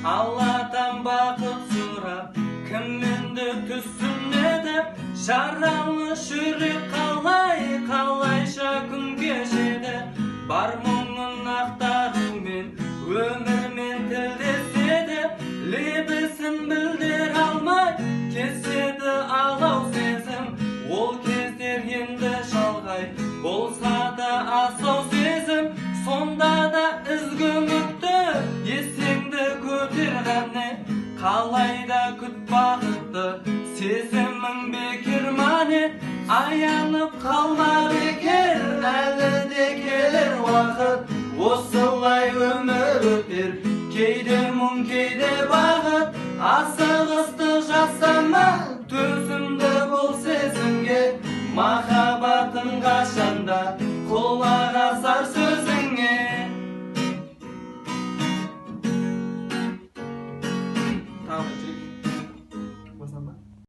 Алладан бақыт сұрап кімменді түсінеді, жаралмыш жүрек қалайша күн кешеді. Бар мұңын ақтарумен өмірмен тілдеседі, лебізін білдіре алмай кеседі алау сезім. Ол кездер енді шалғай болса да асау сезім, сонда да ізгі үмітті есеңді көтер ғане. Қалайда күт бақытты сезімің бекер мане, аянып қалма бекер, әлі де келер уақыт. Осылай өмір өтер, кейде мұң кейде бақыт. Асығысты жасама, төзімді бол сезімге, махаббатың қашанда құлақ